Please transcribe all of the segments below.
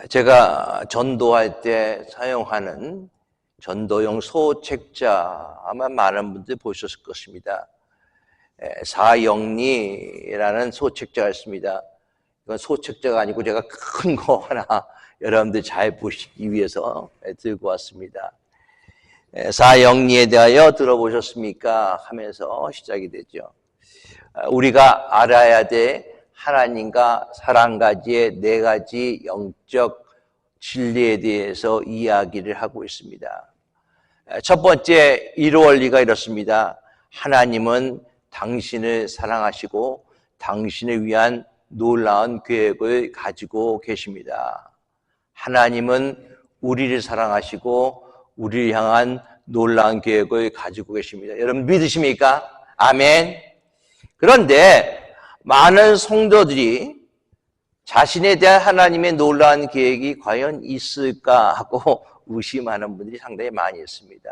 제가 전도할 때 사용하는 전도용 소책자 아마 많은 분들이 보셨을 것입니다. 사영리라는 소책자가 있습니다. 이건 소책자가 아니고 제가 큰 거 하나 여러분들 잘 보시기 위해서 들고 왔습니다. 사영리에 대하여 들어보셨습니까? 하면서 시작이 되죠. 우리가 알아야 될 하나님과 사랑 가지의 4가지 영적 진리에 대해서 이야기를 하고 있습니다. 첫 번째 1원리가 이렇습니다. 하나님은 당신을 사랑하시고 당신을 위한 놀라운 계획을 가지고 계십니다. 하나님은 우리를 사랑하시고 우리를 향한 놀라운 계획을 가지고 계십니다. 여러분 믿으십니까? 아멘. 그런데 많은 성도들이 자신에 대한 하나님의 놀라운 계획이 과연 있을까 하고 의심하는 분들이 상당히 많이 있습니다.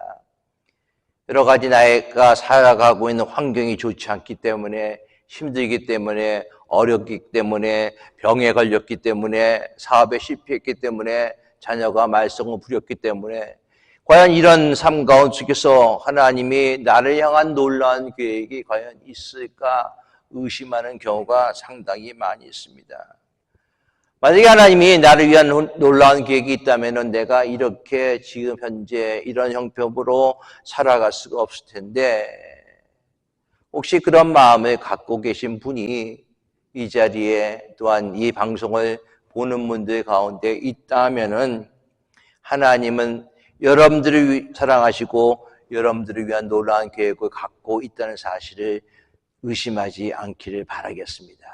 여러 가지 나이가 살아가고 있는 환경이 좋지 않기 때문에, 힘들기 때문에, 어렵기 때문에, 병에 걸렸기 때문에, 사업에 실패했기 때문에, 자녀가 말썽을 부렸기 때문에 과연 이런 삶 가운데서 하나님이 나를 향한 놀라운 계획이 과연 있을까 의심하는 경우가 상당히 많이 있습니다. 만약에 하나님이 나를 위한 놀라운 계획이 있다면 내가 이렇게 지금 현재 이런 형편으로 살아갈 수가 없을 텐데, 혹시 그런 마음을 갖고 계신 분이 이 자리에 또한 이 방송을 보는 분들 가운데 있다면은 하나님은 여러분들을 사랑하시고 여러분들을 위한 놀라운 계획을 갖고 있다는 사실을 의심하지 않기를 바라겠습니다.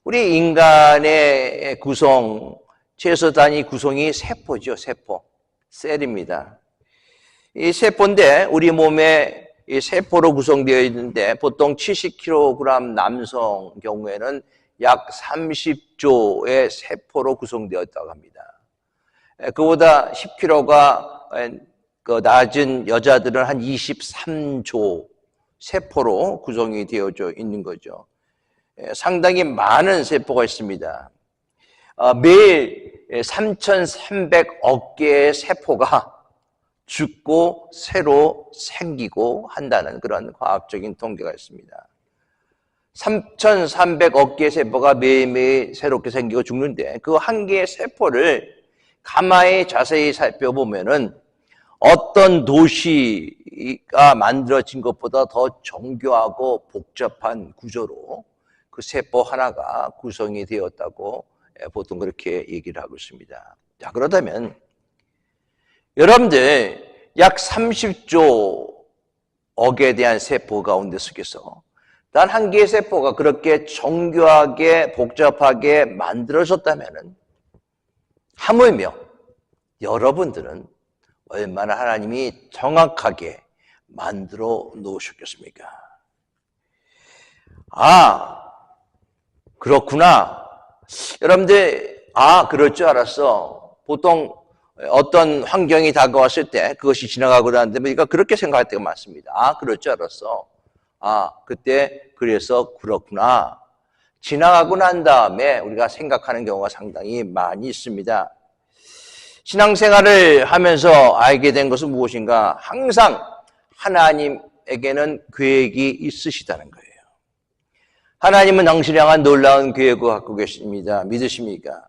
우리 인간의 구성, 최소 단위 구성이 세포죠, 세포. 셀입니다. 이 세포인데 우리 몸에 이 세포로 구성되어 있는데 보통 70kg 남성 경우에는 약 30조의 세포로 구성되어 있다고 합니다. 그보다 10kg가 낮은 여자들은 한 23조 세포로 구성이 되어져 있는 거죠. 상당히 많은 세포가 있습니다. 매일 3,300억 개의 세포가 죽고 새로 생기고 한다는 그런 과학적인 통계가 있습니다. 3,300억 개의 세포가 매일매일 새롭게 생기고 죽는데 그 한 개의 세포를 가만히 자세히 살펴보면은 어떤 도시가 만들어진 것보다 더 정교하고 복잡한 구조로 그 세포 하나가 구성이 되었다고 보통 그렇게 얘기를 하고 있습니다. 자, 그렇다면 여러분들 약 30조 억에 대한 세포 가운데 속에서 단 한 개의 세포가 그렇게 정교하게 복잡하게 만들어졌다면은 하물며 여러분들은 얼마나 하나님이 정확하게 만들어 놓으셨겠습니까? 아, 그렇구나. 여러분들, 그럴 줄 알았어. 보통 어떤 환경이 다가왔을 때 그것이 지나가고 나는데 우리가 그렇게 생각할 때가 많습니다. 그럴 줄 알았어. 그때 그래서 그렇구나. 지나가고 난 다음에 우리가 생각하는 경우가 상당히 많이 있습니다. 신앙생활을 하면서 알게 된 것은 무엇인가? 항상 하나님에게는 계획이 있으시다는 거예요. 하나님은 당신을 향한 놀라운 계획을 갖고 계십니다. 믿으십니까?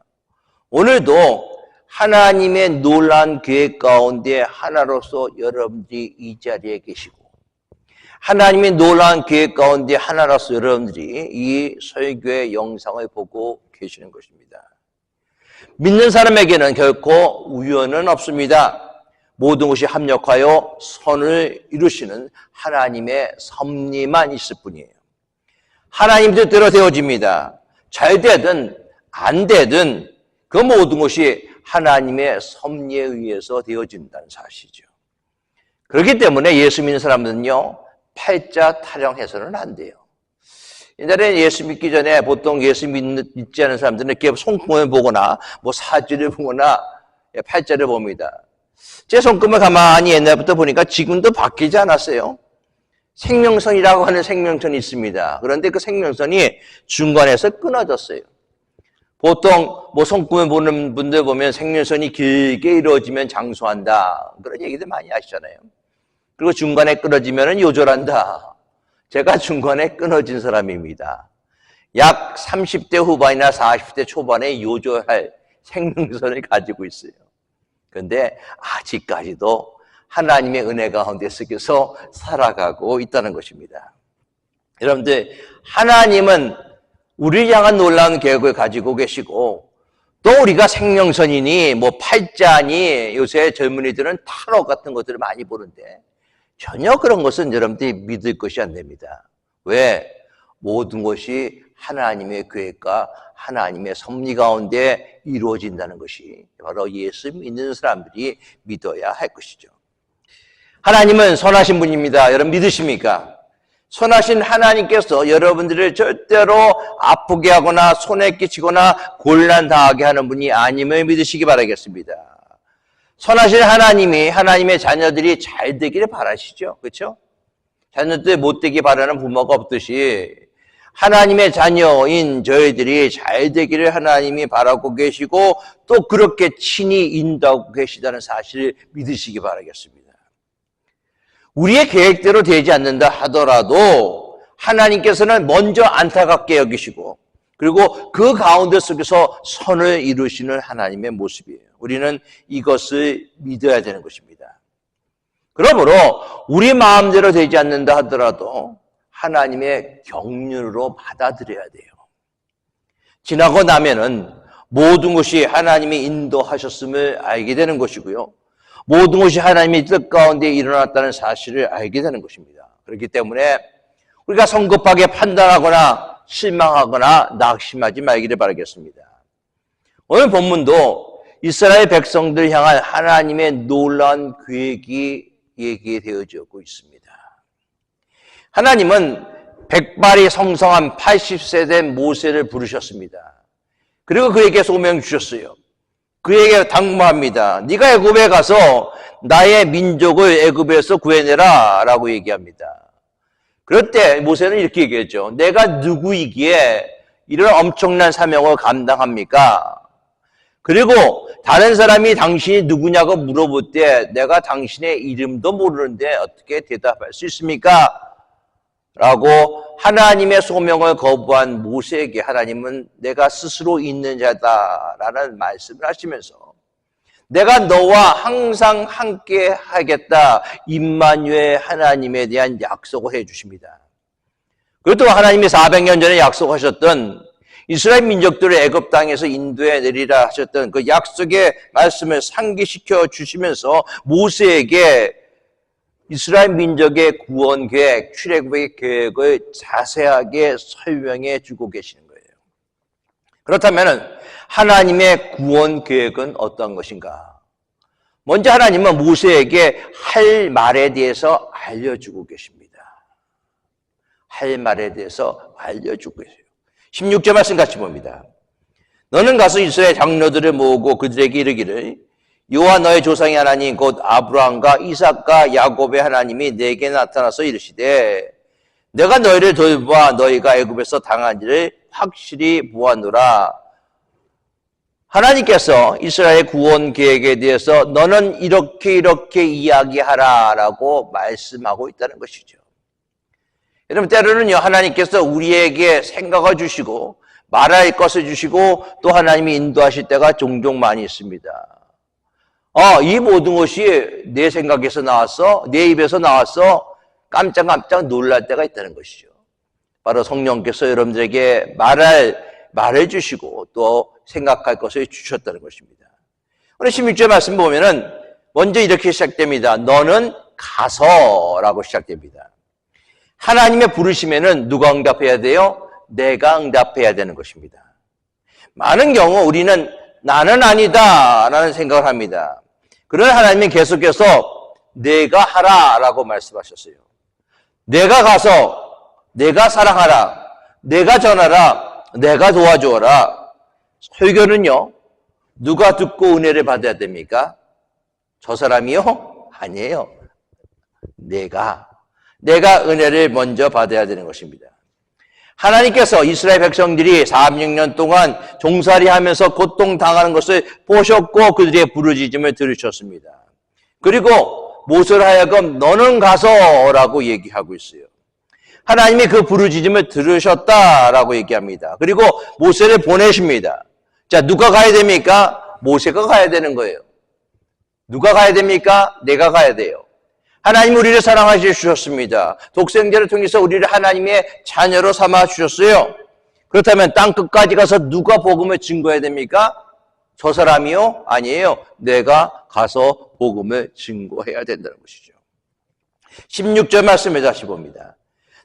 오늘도 하나님의 놀라운 계획 가운데 하나로서 여러분들이 이 자리에 계시고 하나님의 놀라운 계획 가운데 하나로서 여러분들이 이 설교의 영상을 보고 계시는 것입니다. 믿는 사람에게는 결코 우연은 없습니다. 모든 것이 합력하여 선을 이루시는 하나님의 섭리만 있을 뿐이에요. 하나님 뜻대로 되어집니다. 잘 되든 안 되든 그 모든 것이 하나님의 섭리에 의해서 되어진다는 사실이죠. 그렇기 때문에 예수 믿는 사람들은요, 팔자 타령해서는 안 돼요. 옛날에 예수 믿기 전에 보통 예수 믿지 않은 사람들은 이렇게 손금을 보거나 뭐 사지를 보거나 팔자를 봅니다. 제 손금을 가만히 옛날부터 보니까 지금도 바뀌지 않았어요. 생명선이라고 하는 생명선이 있습니다. 그런데 그 생명선이 중간에서 끊어졌어요. 보통 뭐 손금을 보는 분들 보면 생년선이 길게 이루어지면 장수한다. 그런 얘기들 많이 하시잖아요. 그리고 중간에 끊어지면 요절한다. 제가 중간에 끊어진 사람입니다. 약 30대 후반이나 40대 초반에 요절할 생명선을 가지고 있어요. 그런데 아직까지도 하나님의 은혜 가운데 속에서 살아가고 있다는 것입니다. 여러분들, 하나님은 우리를 향한 놀라운 계획을 가지고 계시고, 또 우리가 생명선이니 뭐 팔자니, 요새 젊은이들은 타로 같은 것들을 많이 보는데 전혀 그런 것은 여러분들이 믿을 것이 안 됩니다. 왜? 모든 것이 하나님의 계획과 하나님의 섭리 가운데 이루어진다는 것이 바로 예수 믿는 사람들이 믿어야 할 것이죠. 하나님은 선하신 분입니다. 여러분 믿으십니까? 선하신 하나님께서 여러분들을 절대로 아프게 하거나 손해 끼치거나 곤란 당하게 하는 분이 아님을 믿으시기 바라겠습니다. 선하신 하나님이 하나님의 자녀들이 잘 되기를 바라시죠. 그렇죠? 자녀들 못되기 바라는 부모가 없듯이 하나님의 자녀인 저희들이 잘 되기를 하나님이 바라고 계시고 또 그렇게 친히 인도하고 계시다는 사실을 믿으시기 바라겠습니다. 우리의 계획대로 되지 않는다 하더라도 하나님께서는 먼저 안타깝게 여기시고 그리고 그 가운데 속에서 선을 이루시는 하나님의 모습이에요. 우리는 이것을 믿어야 되는 것입니다. 그러므로 우리 마음대로 되지 않는다 하더라도 하나님의 경륜으로 받아들여야 돼요. 지나고 나면은 모든 것이 하나님이 인도하셨음을 알게 되는 것이고요. 모든 것이 하나님의 뜻 가운데 일어났다는 사실을 알게 되는 것입니다. 그렇기 때문에 우리가 성급하게 판단하거나 실망하거나 낙심하지 말기를 바라겠습니다. 오늘 본문도 이스라엘 백성들 향한 하나님의 놀라운 계획이 얘기되어지고 있습니다. 하나님은 백발이 성성한 80세 된 모세를 부르셨습니다. 그리고 그에게 소명 주셨어요. 그에게 당부합니다. 네가 애굽에 가서 나의 민족을 애굽에서 구해내라 라고 얘기합니다. 그럴 때 모세는 이렇게 얘기했죠. 내가 누구이기에 이런 엄청난 사명을 감당합니까? 그리고 다른 사람이 당신이 누구냐고 물어볼 때 내가 당신의 이름도 모르는데 어떻게 대답할 수 있습니까? 라고 하나님의 소명을 거부한 모세에게 하나님은 내가 스스로 있는 자다라는 말씀을 하시면서 내가 너와 항상 함께 하겠다 임마누엘 하나님에 대한 약속을 해 주십니다. 그것도 하나님이 400년 전에 약속하셨던 이스라엘 민족들을 애굽 땅에서 인도해 내리라 하셨던 그 약속의 말씀을 상기시켜 주시면서 모세에게 이스라엘 민족의 구원 계획, 출애굽의 계획을 자세하게 설명해 주고 계시는 거예요. 그렇다면 하나님의 구원 계획은 어떤 것인가? 먼저 하나님은 모세에게 할 말에 대해서 알려주고 계십니다. 할 말에 대해서 알려주고 계세요. 16절 말씀 같이 봅니다. 너는 가서 이스라엘 장로들을 모으고 그들에게 이르기를 여호와 너의 조상의 하나님 곧 아브라함과 이삭과 야곱의 하나님이 내게 나타나서 이르시되 내가 너희를 돌보아 너희가 애굽에서 당한 일을 확실히 보았노라. 하나님께서 이스라엘 구원 계획에 대해서 너는 이렇게 이야기하라 라고 말씀하고 있다는 것이죠. 여러분 때로는요 하나님께서 우리에게 생각을 주시고 말할 것을 주시고 또 하나님이 인도하실 때가 종종 많이 있습니다. 이 모든 것이 내 생각에서 나왔어? 내 입에서 나왔어? 깜짝 놀랄 때가 있다는 것이죠. 바로 성령께서 여러분들에게 말해 주시고 또 생각할 것을 주셨다는 것입니다. 오늘 16절 말씀 보면은 먼저 이렇게 시작됩니다. 너는 가서라고 시작됩니다. 하나님의 부르심에는 누가 응답해야 돼요? 내가 응답해야 되는 것입니다. 많은 경우 우리는 나는 아니다 라는 생각을 합니다. 그러나 하나님은 계속해서 내가 하라라고 말씀하셨어요. 내가 가서 내가 사랑하라, 내가 전하라, 내가 도와주어라. 설교는요 누가 듣고 은혜를 받아야 됩니까? 저 사람이요? 아니에요. 내가 은혜를 먼저 받아야 되는 것입니다. 하나님께서 이스라엘 백성들이 400년 동안 종살이하면서 고통당하는 것을 보셨고 그들의 부르짖음을 들으셨습니다. 그리고 모세로 하여금 너는 가서라고 얘기하고 있어요. 하나님이 그 부르짖음을 들으셨다라고 얘기합니다. 그리고 모세를 보내십니다. 자, 누가 가야 됩니까? 모세가 가야 되는 거예요. 누가 가야 됩니까? 내가 가야 돼요. 하나님 우리를 사랑하셔 주셨습니다. 독생자를 통해서 우리를 하나님의 자녀로 삼아 주셨어요. 그렇다면 땅 끝까지 가서 누가 복음을 증거해야 됩니까? 저 사람이요? 아니에요. 내가 가서 복음을 증거해야 된다는 것이죠. 16절 말씀을 다시 봅니다.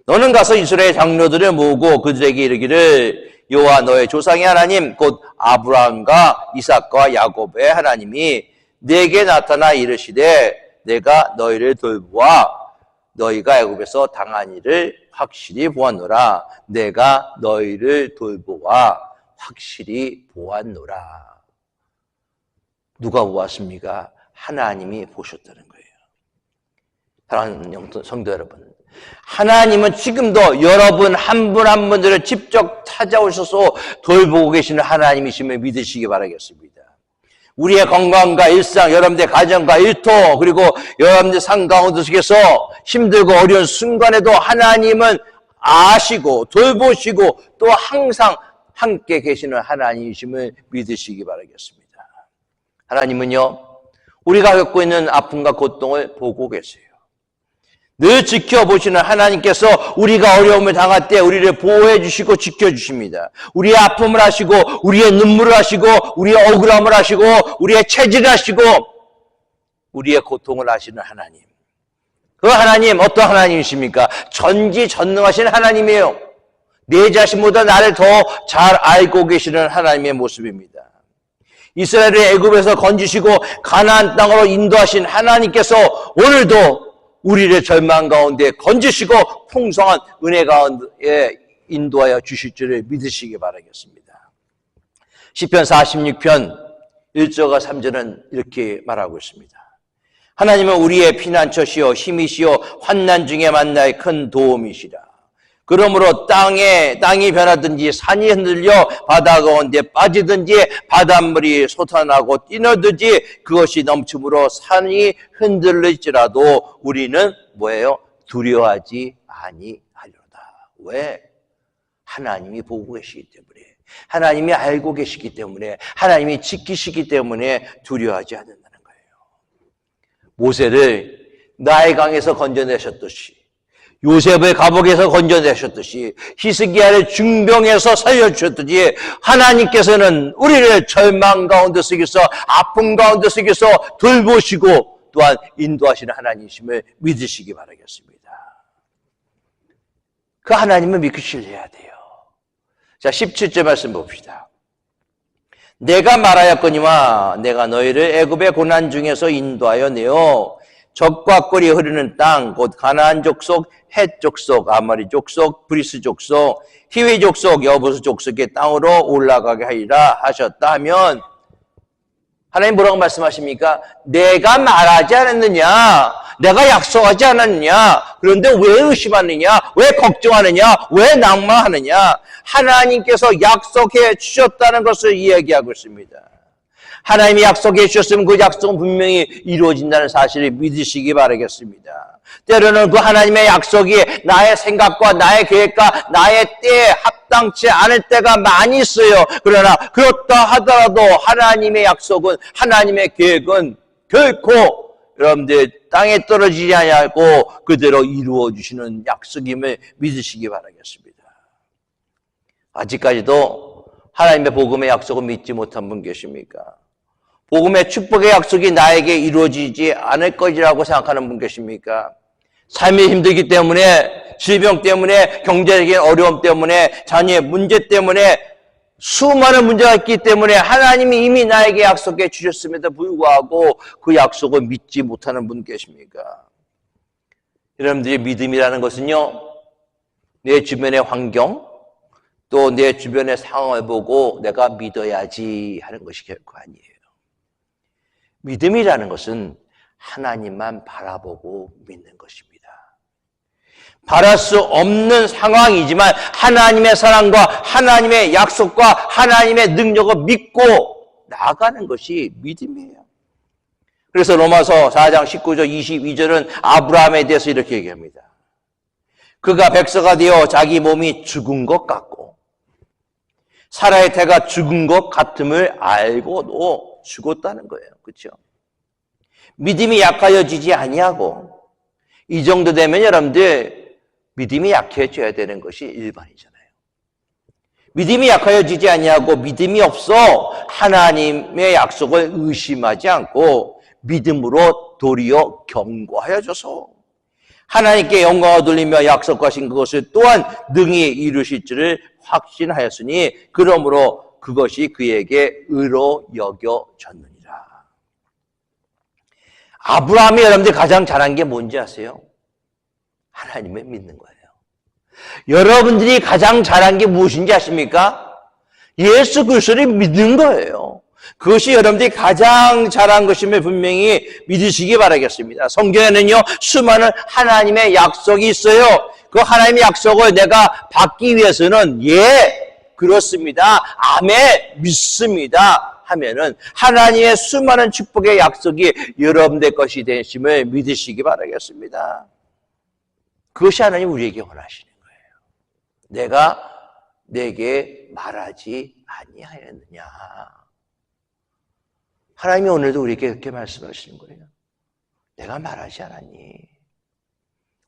너는 가서 이스라엘 장로들을 모으고 그들에게 이르기를 여호와 너의 조상의 하나님 곧 아브라함과 이삭과 야곱의 하나님이 내게 나타나 이르시되 내가 너희를 돌보아 너희가 애굽에서 당한 일을 확실히 보았노라. 내가 너희를 돌보아 확실히 보았노라. 누가 보았습니까? 하나님이 보셨다는 거예요. 사랑하는 성도 여러분, 하나님은 지금도 여러분 한 분 한 분들을 직접 찾아오셔서 돌보고 계시는 하나님이심을 믿으시기 바라겠습니다. 우리의 건강과 일상, 여러분들의 가정과 일터, 그리고 여러분들 삶 가운데 속에서 힘들고 어려운 순간에도 하나님은 아시고 돌보시고 또 항상 함께 계시는 하나님이심을 믿으시기 바라겠습니다. 하나님은요, 우리가 겪고 있는 아픔과 고통을 보고 계세요. 늘 지켜보시는 하나님께서 우리가 어려움을 당할 때 우리를 보호해 주시고 지켜주십니다. 우리의 아픔을 하시고 우리의 눈물을 하시고 우리의 억울함을 하시고 우리의 체질을 하시고 우리의 고통을 하시는 하나님. 그 하나님 어떤 하나님이십니까? 전지전능하신 하나님이에요. 내 자신보다 나를 더 잘 알고 계시는 하나님의 모습입니다. 이스라엘을 애굽에서 건지시고 가나안 땅으로 인도하신 하나님께서 오늘도 우리를 절망 가운데 건지시고 풍성한 은혜 가운데 인도하여 주실 줄을 믿으시기 바라겠습니다. 시편 46편 1절과 3절은 이렇게 말하고 있습니다. 하나님은 우리의 피난처시요 힘이시요 환난 중에 만나의 큰 도움이시라. 그러므로 땅이 변하든지 산이 흔들려 바다 가운데 빠지든지 바닷물이 솟아나고 뛰어들지 그것이 넘침으로 산이 흔들릴지라도 우리는 뭐예요? 두려워하지 아니하리로다. 왜? 하나님이 보고 계시기 때문에, 하나님이 알고 계시기 때문에, 하나님이 지키시기 때문에 두려워하지 않는다는 거예요. 모세를 나일 강에서 건져내셨듯이, 요셉을 감옥에서 건져내셨듯이, 히스기야를 중병에서 살려주셨듯이 하나님께서는 우리를 절망 가운데 속에서 아픔 가운데 속에서 돌보시고 또한 인도하시는 하나님이심을 믿으시기 바라겠습니다. 그 하나님을 믿고 신뢰해야 돼요. 자, 17절 말씀 봅시다. 내가 말하였거니와 내가 너희를 애굽의 고난 중에서 인도하여 내어 적과 꿀이 흐르는 땅 곧 가나안 족속, 헷 족속, 아모리 족속, 브리스 족속, 히위 족속, 여부스 족속의 땅으로 올라가게 하리라 하셨다 하면 하나님 뭐라고 말씀하십니까? 내가 말하지 않았느냐? 내가 약속하지 않았느냐? 그런데 왜 의심하느냐? 왜 걱정하느냐? 왜 낭만하느냐? 하나님께서 약속해 주셨다는 것을 이야기하고 있습니다. 하나님이 약속해 주셨으면 그 약속은 분명히 이루어진다는 사실을 믿으시기 바라겠습니다. 때로는 그 하나님의 약속이 나의 생각과 나의 계획과 나의 때에 합당치 않을 때가 많이 있어요. 그러나 그렇다 하더라도 하나님의 약속은, 하나님의 계획은 결코 여러분들 땅에 떨어지지 아니하고 그대로 이루어 주시는 약속임을 믿으시기 바라겠습니다. 아직까지도 하나님의 복음의 약속을 믿지 못한 분 계십니까? 복음의 축복의 약속이 나에게 이루어지지 않을 것이라고 생각하는 분 계십니까? 삶이 힘들기 때문에, 질병 때문에, 경제적인 어려움 때문에, 자녀의 문제 때문에, 수많은 문제가 있기 때문에 하나님이 이미 나에게 약속해 주셨음에도 불구하고 그 약속을 믿지 못하는 분 계십니까? 여러분들의 믿음이라는 것은요, 내 주변의 환경, 또 내 주변의 상황을 보고 내가 믿어야지 하는 것이 결코 아니에요. 믿음이라는 것은 하나님만 바라보고 믿는 것입니다. 바랄 수 없는 상황이지만 하나님의 사랑과 하나님의 약속과 하나님의 능력을 믿고 나아가는 것이 믿음이에요. 그래서 로마서 4장 19절 22절은 아브라함에 대해서 이렇게 얘기합니다. 그가 백서가 되어 자기 몸이 죽은 것 같고 사라의 태가 죽은 것 같음을 알고도 죽었다는 거예요. 그렇죠? 믿음이 약하여지지 아니하고 이 정도 되면 여러분들 믿음이 약해져야 되는 것이 일반이잖아요. 믿음이 약하여지지 아니하고 믿음이 없어 하나님의 약속을 의심하지 않고 믿음으로 도리어 견고하여져서 하나님께 영광을 돌리며 약속하신 그것을 또한 능히 이루실 줄을 확신하였으니 그러므로 그것이 그에게 의로 여겨졌느니라. 아브라함이 여러분들 가장 잘한 게 뭔지 아세요? 하나님을 믿는 거예요. 여러분들이 가장 잘한 게 무엇인지 아십니까? 예수 그리스도를 믿는 거예요. 그것이 여러분들이 가장 잘한 것임을 분명히 믿으시기 바라겠습니다. 성경에는요, 수많은 하나님의 약속이 있어요. 그 하나님의 약속을 내가 받기 위해서는 그렇습니다. 아멘, 믿습니다. 하면은 하나님의 수많은 축복의 약속이 여러분들 것이 되심을 믿으시기 바라겠습니다. 그것이 하나님 우리에게 원하시는 거예요. 내가 내게 말하지 아니하였느냐. 하나님이 오늘도 우리에게 그렇게 말씀하시는 거예요. 내가 말하지 않았니?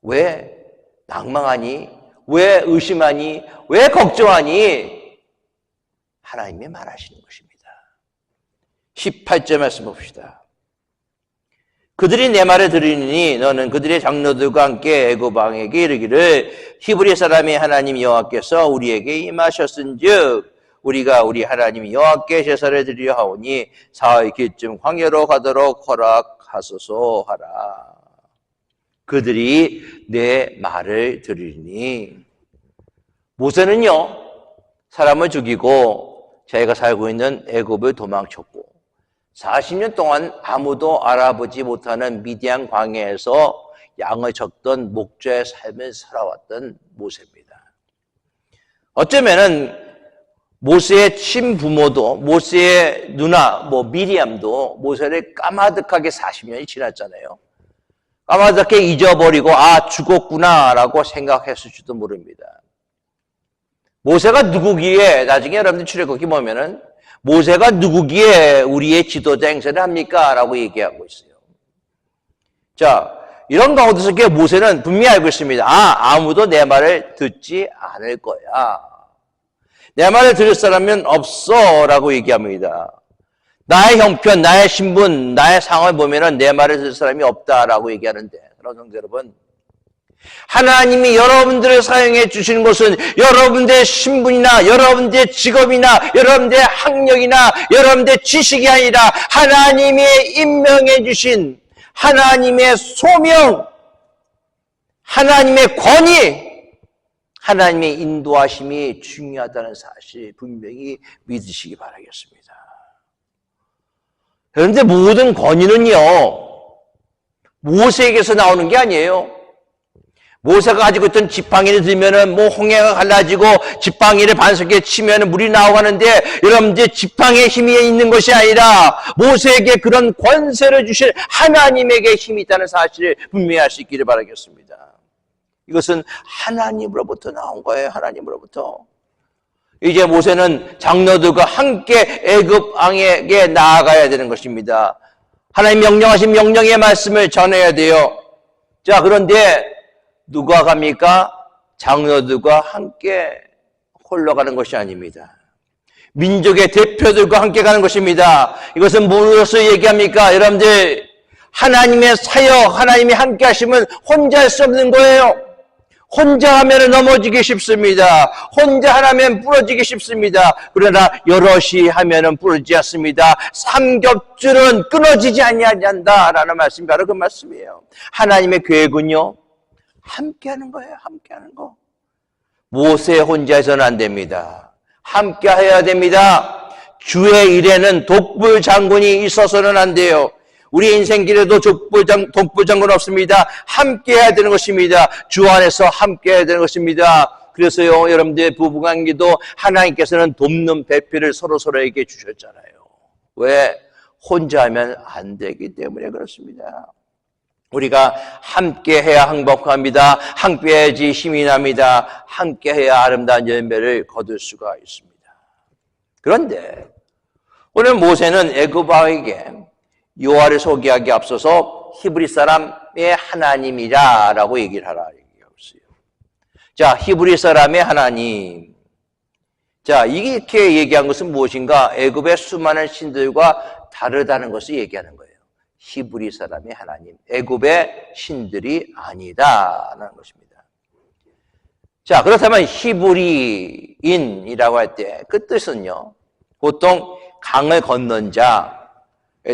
왜 낭망하니? 왜 의심하니? 왜 걱정하니? 하나님이 말하시는 것입니다. 18절 말씀 봅시다. 그들이 내 말을 들으니 너는 그들의 장로들과 함께 애굽 왕에게 이르기를 히브리 사람이 하나님 여호와께서 우리에게 임하셨은즉 우리가 우리 하나님 여호와께 제사를 드리려 하오니 사흘 길쯤 광야로 가도록 허락하소서 하라. 그들이 내 말을 들으니 모세는요 사람을 죽이고 자기가 살고 있는 애굽을 도망쳤고 40년 동안 아무도 알아보지 못하는 미디안 광야에서 양을 젓던 목자의 삶을 살아왔던 모세입니다. 어쩌면은 모세의 친부모도 모세의 누나 미리암도 모세를 까마득하게 40년이 지났잖아요. 까마득하게 잊어버리고 죽었구나라고 생각했을지도 모릅니다. 모세가 누구기에 나중에 여러분들 출애굽기 보면은 모세가 누구기에 우리의 지도자 행세를 합니까? 라고 얘기하고 있어요. 자, 이런 가운데서 모세는 분명히 알고 있습니다. 아무도 내 말을 듣지 않을 거야. 내 말을 들을 사람은 없어 라고 얘기합니다. 나의 형편, 나의 신분, 나의 상황을 보면은 내 말을 들을 사람이 없다라고 얘기하는데, 그런 여러분, 하나님이 여러분들을 사용해 주시는 것은 여러분들의 신분이나 여러분들의 직업이나 여러분들의 학력이나 여러분들의 지식이 아니라 하나님이 임명해 주신 하나님의 소명, 하나님의 권위, 하나님의 인도하심이 중요하다는 사실 분명히 믿으시기 바라겠습니다. 그런데 모든 권위는요 모세에게서 나오는 게 아니에요. 모세가 가지고 있던 지팡이를 들면은 홍해가 갈라지고 지팡이를 반석에 치면은 물이 나오가는데 여러분들 지팡이의 힘이 있는 것이 아니라 모세에게 그런 권세를 주실 하나님에게 힘이 있다는 사실을 분명히 알 수 있기를 바라겠습니다. 이것은 하나님으로부터 나온 거예요. 하나님으로부터. 이제 모세는 장로들과 함께 애굽 왕에게 나아가야 되는 것입니다. 하나님 명령하신 명령의 말씀을 전해야 돼요. 자, 그런데 누가 갑니까? 장로들과 함께 홀로 가는 것이 아닙니다. 민족의 대표들과 함께 가는 것입니다. 이것은 무엇을 얘기합니까? 여러분들, 하나님의 사역, 하나님이 함께 하시면 혼자 할 수 없는 거예요. 혼자 하면 넘어지기 쉽습니다. 혼자 하면 부러지기 쉽습니다. 그러나 여럿이 하면 부러지지 않습니다. 삼겹줄은 끊어지지 아니한다라는 말씀이 바로 그 말씀이에요. 하나님의 계획은요 함께하는 거예요. 함께하는 거. 모세 혼자 해서는 안 됩니다. 함께 해야 됩니다. 주의 일에는 독불 장군이 있어서는 안 돼요. 우리 인생길에도 독불장군 없습니다. 함께 해야 되는 것입니다. 주 안에서 함께 해야 되는 것입니다. 그래서요, 여러분들의 부부관계도 하나님께서는 돕는 배필을 서로서로에게 주셨잖아요. 왜? 혼자 하면 안 되기 때문에 그렇습니다. 우리가 함께 해야 행복합니다. 함께 해야지 힘이 납니다. 함께 해야 아름다운 열매를 거둘 수가 있습니다. 그런데 오늘 모세는 애굽 왕에게 여호와를 소개하기 앞서서 히브리 사람의 하나님이라라고 얘기를 하라 얘기하고 있어요. 자, 히브리 사람의 하나님. 자, 이렇게 얘기한 것은 무엇인가? 애굽의 수많은 신들과 다르다는 것을 얘기하는 거예요. 히브리 사람의 하나님, 애굽의 신들이 아니다라는 것입니다. 자, 그렇다면 히브리인이라고 할 때 그 뜻은요, 보통 강을 건넌 자,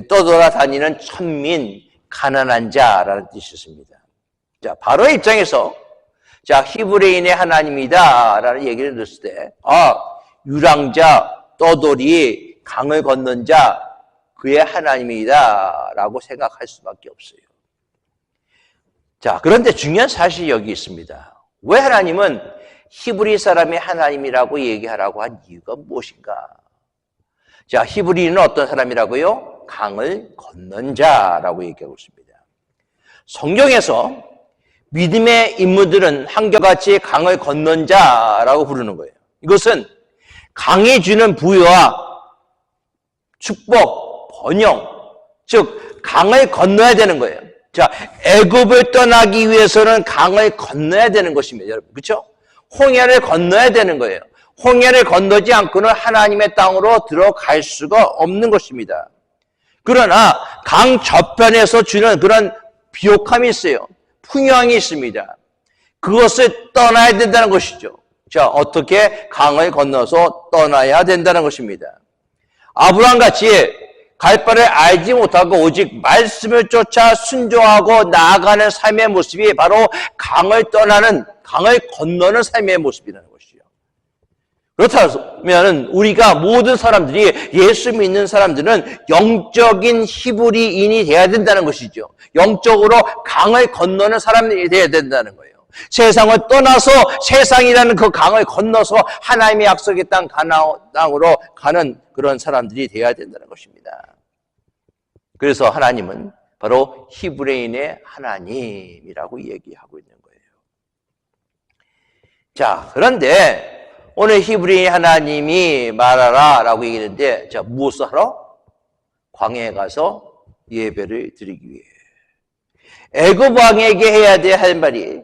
떠돌아다니는 천민, 가난한 자라는 뜻이 있습니다. 자, 바로의 입장에서 자, 히브리인의 하나님이다라는 얘기를 들었을 때, 유랑자, 떠돌이, 강을 건넌 자, 그의 하나님이다라고 생각할 수밖에 없어요. 자, 그런데 중요한 사실이 여기 있습니다. 왜 하나님은 히브리 사람의 하나님이라고 얘기하라고 한 이유가 무엇인가? 자, 히브리인은 어떤 사람이라고요? 강을 건넌 자라고 얘기하고 있습니다. 성경에서 믿음의 인물들은 한결같이 강을 건넌 자라고 부르는 거예요. 이것은 강이 주는 부여와 축복, 번영, 즉 강을 건너야 되는 거예요. 자, 애굽을 떠나기 위해서는 강을 건너야 되는 것입니다, 여러분. 그렇죠? 홍해를 건너야 되는 거예요. 홍해를 건너지 않고는 하나님의 땅으로 들어갈 수가 없는 것입니다. 그러나 강 저편에서 주는 그런 비옥함이 있어요. 풍요함이 있습니다. 그것을 떠나야 된다는 것이죠. 자, 어떻게 강을 건너서 떠나야 된다는 것입니다. 아브라함같이 갈 바를 알지 못하고 오직 말씀을 쫓아 순종하고 나아가는 삶의 모습이 바로 강을 건너는 삶의 모습이라는 것이죠. 그렇다면 우리가 모든 사람들이, 예수 믿는 사람들은 영적인 히브리인이 되어야 된다는 것이죠. 영적으로 강을 건너는 사람들이 되어야 된다는 거예요. 세상을 떠나서 세상이라는 그 강을 건너서 하나님의 약속의 땅 가나안 땅으로 가는 그런 사람들이 되어야 된다는 것입니다. 그래서 하나님은 바로 히브리인의 하나님이라고 얘기하고 있는 거예요. 자, 그런데 오늘 히브리인 하나님이 말하라 라고 얘기했는데, 자, 무엇을 하러? 광야에 가서 예배를 드리기 위해. 애굽 왕에게 해야 될 말이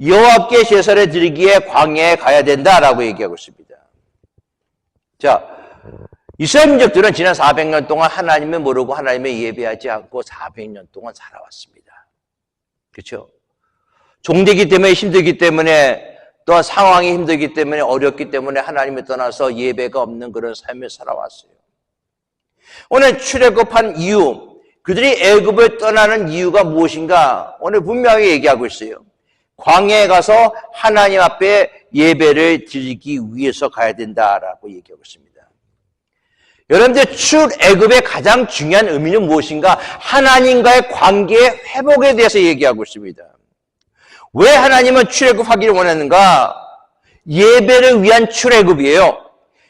여호와께 제사를 드리기에 광야에 가야 된다라고 얘기하고 있습니다. 자, 이스라엘 민족들은 지난 400년 동안 하나님을 모르고 하나님을 예배하지 않고 400년 동안 살아왔습니다. 그렇죠? 종되기 때문에, 힘들기 때문에, 또한 상황이 힘들기 때문에, 어렵기 때문에 하나님을 떠나서 예배가 없는 그런 삶을 살아왔어요. 오늘 출애굽한 이유, 그들이 애굽을 떠나는 이유가 무엇인가? 오늘 분명히 얘기하고 있어요. 광야에 가서 하나님 앞에 예배를 드리기 위해서 가야 된다라고 얘기하고 있습니다. 여러분들, 출애굽의 가장 중요한 의미는 무엇인가? 하나님과의 관계의 회복에 대해서 얘기하고 있습니다. 왜 하나님은 출애굽하기를 원했는가? 예배를 위한 출애굽이에요.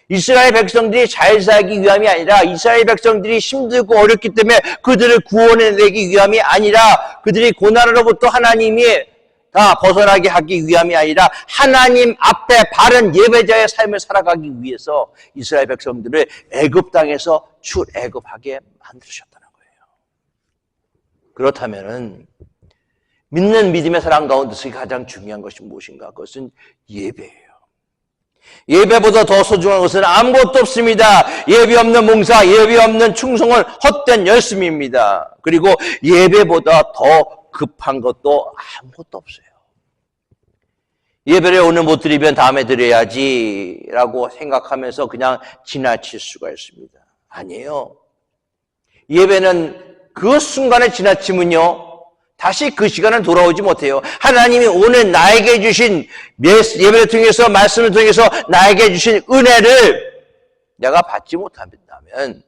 이스라엘 백성들이 잘 살기 위함이 아니라, 이스라엘 백성들이 힘들고 어렵기 때문에 그들을 구원해내기 위함이 아니라, 그들이 고난으로부터 하나님이 다 벗어나게 하기 위함이 아니라 하나님 앞에 바른 예배자의 삶을 살아가기 위해서 이스라엘 백성들을 애굽 땅에서 출애굽하게 만드셨다는 거예요. 그렇다면은 믿는 믿음의 사람 가운데서 가장 중요한 것이 무엇인가? 그것은 예배예요. 예배보다 더 소중한 것은 아무것도 없습니다. 예배 없는 봉사, 예배 없는 충성은 헛된 열심입니다. 그리고 예배보다 더 급한 것도 아무것도 없어요. 예배를 오늘 못 드리면 다음에 드려야지 라고 생각하면서 그냥 지나칠 수가 있습니다. 아니에요. 예배는 그 순간에 지나치면요, 다시 그 시간은 돌아오지 못해요. 하나님이 오늘 나에게 주신 예배를 통해서, 말씀을 통해서 나에게 주신 은혜를 내가 받지 못한다면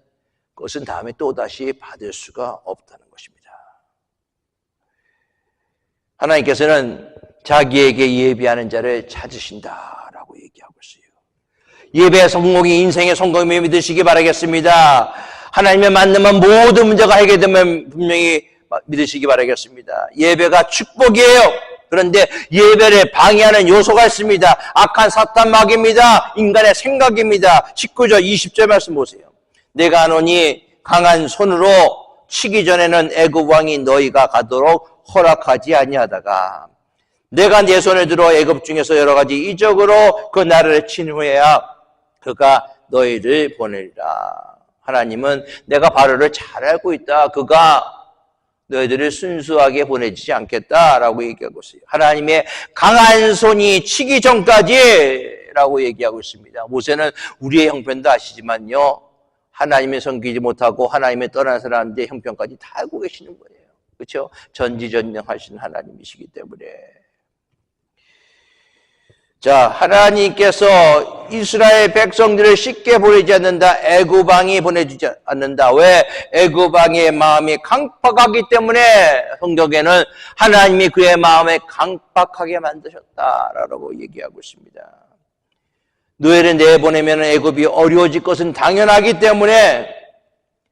그것은 다음에 또다시 받을 수가 없다는 것입니다. 하나님께서는 자기에게 예배하는 자를 찾으신다라고 얘기하고 있어요. 예배의 성공이 인생의 성공임을 믿으시기 바라겠습니다. 하나님의 만남은 모든 문제가 해결되면 분명히 믿으시기 바라겠습니다. 예배가 축복이에요. 그런데 예배를 방해하는 요소가 있습니다. 악한 사탄 마귀입니다. 인간의 생각입니다. 19절 20절 말씀 보세요. 내가 하노니 강한 손으로 치기 전에는 애굽 왕이 너희가 가도록 허락하지 아니하다가 내가 내 손을 들어 애굽 중에서 여러 가지 이적으로 그 나라를 친 후에야 그가 너희를 보내리라. 하나님은 내가 바로를 잘 알고 있다. 그가 너희들을 순수하게 보내지 않겠다라고 얘기하고 있어요. 하나님의 강한 손이 치기 전까지라고 얘기하고 있습니다. 모세는 우리의 형편도 아시지만요. 하나님을 섬기지 못하고 하나님을 떠난 사람들의 형편까지 다 알고 계시는 거예요. 그렇죠? 전지전능하신 하나님이시기 때문에. 자, 하나님께서 이스라엘 백성들을 쉽게 보내지 않는다. 애굽 왕이 보내주지 않는다. 왜? 애굽 왕의 마음이 강팍하기 때문에 성경에는 하나님이 그의 마음을 강팍하게 만드셨다라고 얘기하고 있습니다. 노예를 내보내면 애굽이 어려워질 것은 당연하기 때문에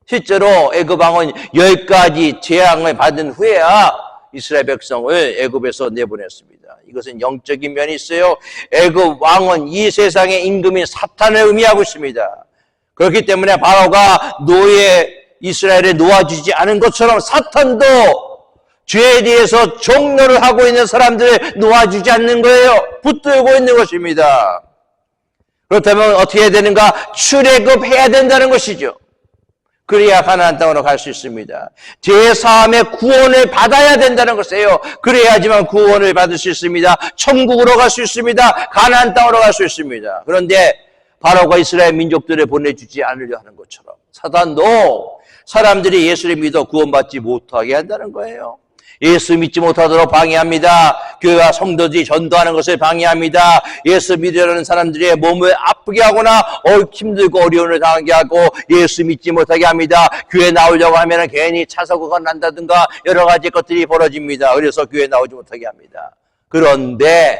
실제로 애굽 왕은 10가지 재앙을 받은 후에야 이스라엘 백성을 애굽에서 내보냈습니다. 이것은 영적인 면이 있어요. 애굽 왕은 이 세상의 임금인 사탄을 의미하고 있습니다. 그렇기 때문에 바로가 노예 이스라엘에 놓아주지 않은 것처럼 사탄도 죄에 대해서 종노를 하고 있는 사람들을 놓아주지 않는 거예요. 붙들고 있는 것입니다. 그렇다면 어떻게 해야 되는가? 출애굽해야 된다는 것이죠. 그래야 가나안 땅으로 갈 수 있습니다. 제사함의 구원을 받아야 된다는 것이에요. 그래야지만 구원을 받을 수 있습니다. 천국으로 갈 수 있습니다. 가나안 땅으로 갈 수 있습니다. 그런데 바로가 이스라엘 민족들을 보내주지 않으려 하는 것처럼 사단도 사람들이 예수를 믿어 구원받지 못하게 한다는 거예요. 예수 믿지 못하도록 방해합니다. 교회와 성도들이 전도하는 것을 방해합니다. 예수 믿으려는 사람들의 몸을 아프게 하거나 힘들고 어려움을 당하게 하고 예수 믿지 못하게 합니다. 교회 나오려고 하면 괜히 차사고가 난다든가 여러 가지 것들이 벌어집니다. 그래서 교회 나오지 못하게 합니다. 그런데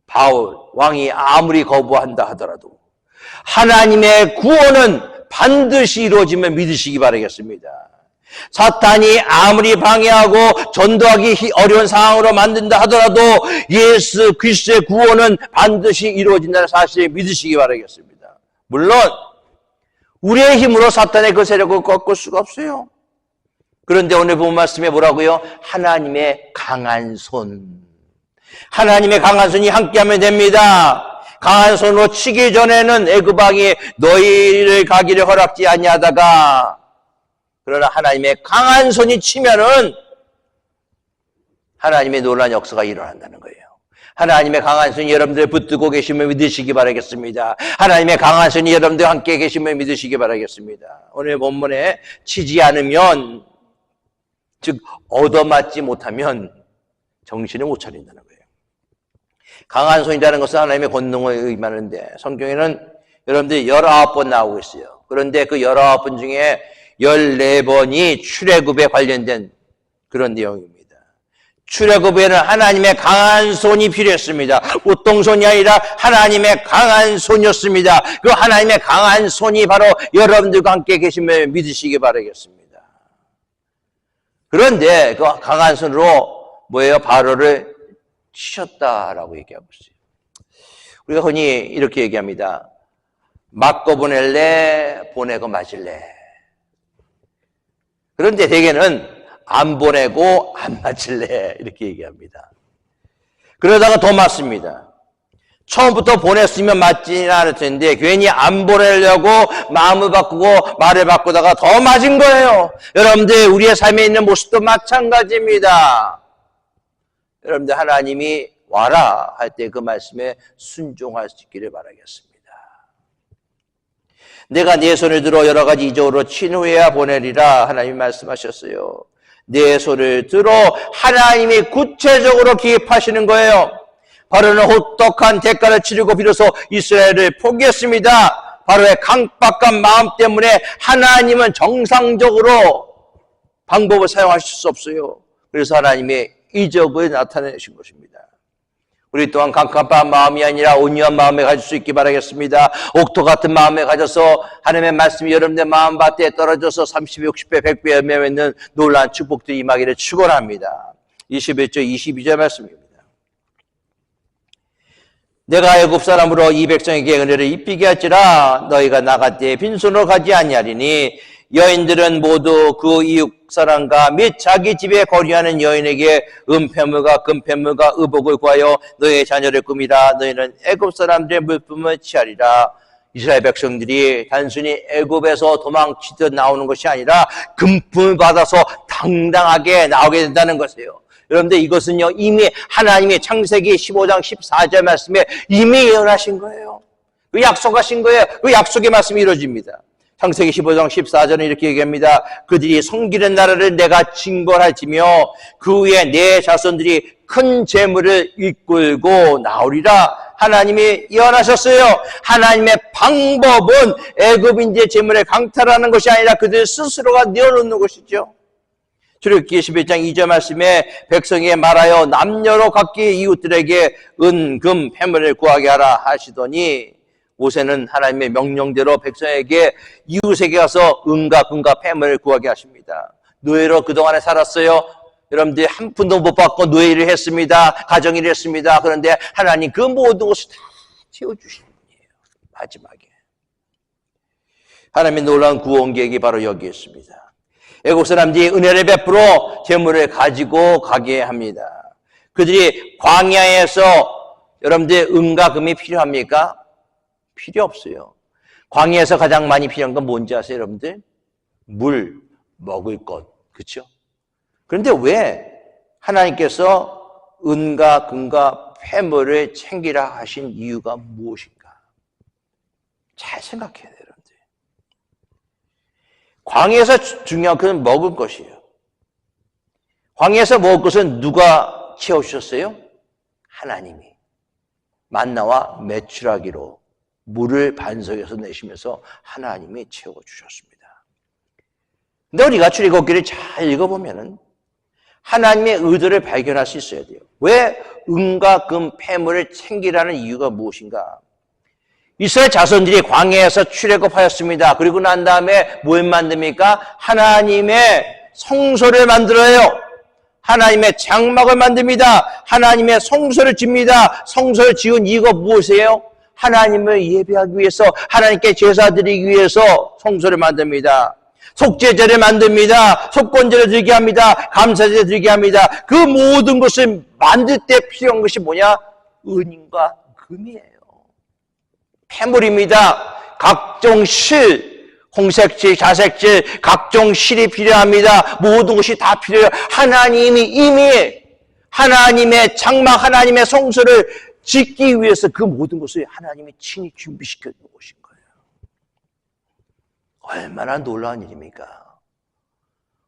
바울 왕이 아무리 거부한다 하더라도 하나님의 구원은 반드시 이루어지면 믿으시기 바라겠습니다. 사탄이 아무리 방해하고 전도하기 어려운 상황으로 만든다 하더라도 예수 그리스도의 구원은 반드시 이루어진다는 사실을 믿으시기 바라겠습니다. 물론 우리의 힘으로 사탄의 그 세력을 꺾을 수가 없어요. 그런데 오늘 본 말씀에 뭐라고요? 하나님의 강한 손. 하나님의 강한 손이 함께하면 됩니다. 강한 손으로 치기 전에는 애굽 왕이 너희를 가기를 허락지 아니하다가 그러나 하나님의 강한 손이 치면은 하나님의 놀라운 역사가 일어난다는 거예요. 하나님의 강한 손이 여러분들 붙들고 계시면 믿으시기 바라겠습니다. 하나님의 강한 손이 여러분들 함께 계시면 믿으시기 바라겠습니다. 오늘 본문에 치지 않으면, 즉 얻어맞지 못하면 정신을 못 차린다는 거예요. 강한 손이라는 것은 하나님의 권능을 의미하는데 성경에는 여러분들이 19번 나오고 있어요. 그런데 그 19번 중에 14번이 출애굽에 관련된 그런 내용입니다. 출애굽에는 하나님의 강한 손이 필요했습니다. 보통 손이 아니라 하나님의 강한 손이었습니다. 그 하나님의 강한 손이 바로 여러분들과 함께 계시면 믿으시기 바라겠습니다. 그런데 그 강한 손으로 뭐예요? 바로를 치셨다라고 얘기하고 있어요. 우리가 흔히 이렇게 얘기합니다. 맞고 보낼래? 보내고 맞을래? 그런데 대개는 안 보내고 안 맞을래 이렇게 얘기합니다. 그러다가 더 맞습니다. 처음부터 보냈으면 맞지는 않을 텐데 괜히 안 보내려고 마음을 바꾸고 말을 바꾸다가 더 맞은 거예요. 여러분들 우리의 삶에 있는 모습도 마찬가지입니다. 여러분들 하나님이 와라 할 때 그 말씀에 순종할 수 있기를 바라겠습니다. 내가 네 손을 들어 여러 가지 이적으로 친 후에야 보내리라 하나님이 말씀하셨어요. 네 손을 들어 하나님이 구체적으로 기입하시는 거예요. 바로는 혹독한 대가를 치르고 비로소 이스라엘을 포기했습니다. 바로의 강박한 마음 때문에 하나님은 정상적으로 방법을 사용하실 수 없어요. 그래서 하나님의 이적을 나타내신 것입니다. 우리 또한 깜깜한 마음이 아니라 온유한 마음에 가질 수 있기 바라겠습니다. 옥토 같은 마음에 가져서 하나님의 말씀이 여러분의 마음밭에 떨어져서 30배, 60배, 100배 열매 맺는 놀라운 축복들이 임하기를 축원합니다. 21절, 22절 말씀입니다. 내가 애굽 사람으로 이 백성에게 은혜를 입히게 할지라 너희가 나갈 때에 빈손으로 가지 아니하리니 여인들은 모두 그 이웃 사람과 및 자기 집에 거류하는 여인에게 은폐물과 금폐물과 의복을 구하여 너희의 자녀를 꾸미라. 너희는 애굽 사람들의 물품을 취하리라. 이스라엘 백성들이 단순히 애굽에서 도망치듯 나오는 것이 아니라 금품을 받아서 당당하게 나오게 된다는 것이에요. 여러분들 이것은요 이미 하나님의 창세기 15장 14절 말씀에 이미 예언하신 거예요. 그 약속하신 거예요. 그 약속의 말씀이 이루어집니다. 창세기 15장 14절은 이렇게 얘기합니다. 그들이 섬기는 나라를 내가 징벌할지며 그 후에 내 자손들이 큰 재물을 이끌고 나오리라. 하나님이 예언하셨어요. 하나님의 방법은 애굽인의 재물을 강탈하는 것이 아니라 그들 스스로가 내어놓는 것이죠. 출애굽기 11장 2절 말씀에 백성에게 말하여 남녀로 각기 이웃들에게 은, 금, 폐물을 구하게 하라 하시더니 모세는 하나님의 명령대로 백성에게 이웃에게 가서 은과 금과 폐물을 구하게 하십니다. 노예로 그동안에 살았어요. 여러분들이 한 푼도 못 받고 노예를 했습니다. 가정일을 했습니다. 그런데 하나님 그 모든 것을 다 채워주시는 분이에요. 마지막에. 하나님의 놀라운 구원 계획이 바로 여기 있습니다. 애국 사람들이 은혜를 베풀어 재물을 가지고 가게 합니다. 그들이 광야에서 여러분들 은과 금이 필요합니까? 필요 없어요. 광야에서 가장 많이 필요한 건 뭔지 아세요, 여러분들? 물, 먹을 것, 그렇죠? 그런데 왜 하나님께서 은과 금과 폐물을 챙기라 하신 이유가 무엇인가? 잘 생각해야 돼요, 여러분들. 광야에서 중요한 것은 먹을 것이에요. 광야에서 먹을 것은 누가 채워주셨어요? 하나님이. 만나와 메추라기로 물을 반석에서 내시면서 하나님이 채워주셨습니다. 근데 우리가 출애굽기를 잘 읽어보면은 하나님의 의도를 발견할 수 있어야 돼요. 왜 은과 금, 폐물을 챙기라는 이유가 무엇인가? 이스라엘 자손들이 광야에서 출애굽하였습니다. 그리고 난 다음에 뭘 만듭니까? 하나님의 성소를 만들어요. 하나님의 장막을 만듭니다. 하나님의 성소를 집니다. 성소를 지은 이유가 무엇이에요? 하나님을 예배하기 위해서, 하나님께 제사 드리기 위해서 성소를 만듭니다. 속죄제를 만듭니다. 속건제를 드리게 합니다. 감사제를 드리게 합니다. 그 모든 것을 만들 때 필요한 것이 뭐냐? 은과 금이에요. 폐물입니다. 각종 실, 홍색질, 자색질, 각종 실이 필요합니다. 모든 것이 다 필요해요. 하나님이 이미 하나님의 장막, 하나님의 성소를 짓기 위해서 그 모든 것을 하나님이 친히 준비시켜 놓으신 거예요. 얼마나 놀라운 일입니까?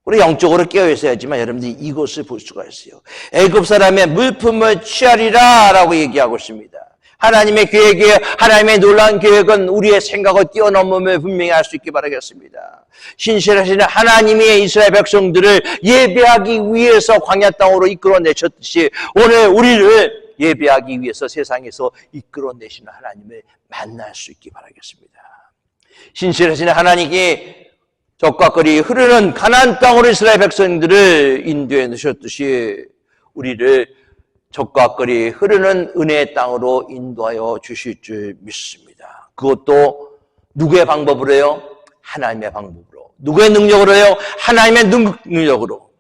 우리 영적으로 깨어 있어야지만 여러분들이 이것을 볼 수가 있어요. 애굽 사람의 물품을 취하리라 라고 얘기하고 있습니다. 하나님의 계획이에요. 하나님의 놀라운 계획은 우리의 생각을 뛰어넘음을 분명히 알 수 있기 바라겠습니다. 신실하신 하나님이 이스라엘 백성들을 예배하기 위해서 광야 땅으로 이끌어내셨듯이 오늘 우리를 예배하기 위해서 세상에서 이끌어내시는 하나님을 만날 수 있기 바라겠습니다. 신실하신 하나님이 적과 꿀이 흐르는 가나안 땅으로 이스라엘 백성들을 인도해 주셨듯이 우리를 적과 꿀이 흐르는 은혜의 땅으로 인도하여 주실 줄 믿습니다. 그것도 누구의 방법으로 해요? 하나님의 방법으로. 누구의 능력으로 해요? 하나님의 능력으로.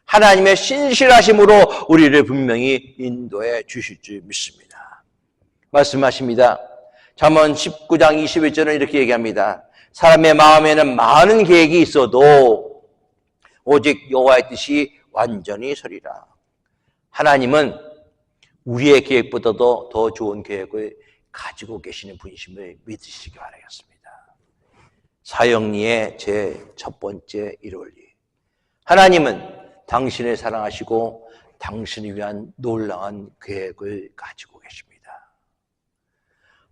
하나님의 신실하심으로 우리를 분명히 인도해 주실 줄 믿습니다. 말씀하십니다. 잠언 19장 21절은 이렇게 얘기합니다. 사람의 마음에는 많은 계획이 있어도 오직 여호와의 뜻이 완전히 서리라. 하나님은 우리의 계획보다도 더 좋은 계획을 가지고 계시는 분이심을 믿으시기 바라겠습니다. 사형리의 제 첫 번째 일원리. 하나님은 당신을 사랑하시고 당신을 위한 놀라운 계획을 가지고 계십니다.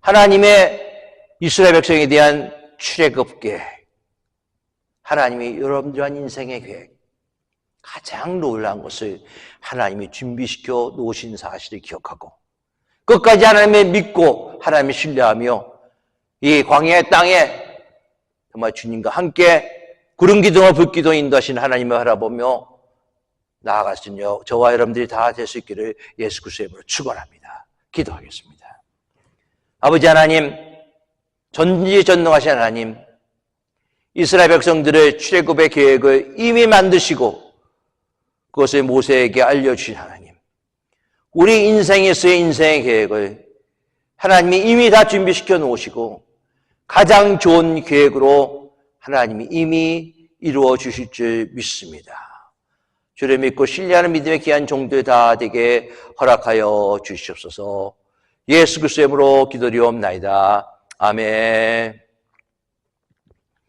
하나님의 이스라엘 백성에 대한 출애굽 계획, 하나님이 여러분들한 인생의 계획, 가장 놀라운 것을 하나님이 준비시켜 놓으신 사실을 기억하고 끝까지 하나님을 믿고 하나님을 신뢰하며 이 광야의 땅에 정말 주님과 함께 구름 기둥과 불 기둥 인도하신 하나님을 바라보며 나아가신 저와 여러분들이 다 될 수 있기를 예수 그리스도의 이름으로 축원합니다. 기도하겠습니다. 아버지 하나님, 전지전능하신 하나님, 이스라엘 백성들의 출애굽의 계획을 이미 만드시고 그것을 모세에게 알려주신 하나님, 우리 인생에서의 인생의 계획을 하나님이 이미 다 준비시켜 놓으시고 가장 좋은 계획으로 하나님이 이미 이루어 주실 줄 믿습니다. 주를 믿고 신뢰하는 믿음의 귀한 종들 다 되게 허락하여 주시옵소서. 예수 그리스도의 이름으로 기도드리옵나이다. 아멘.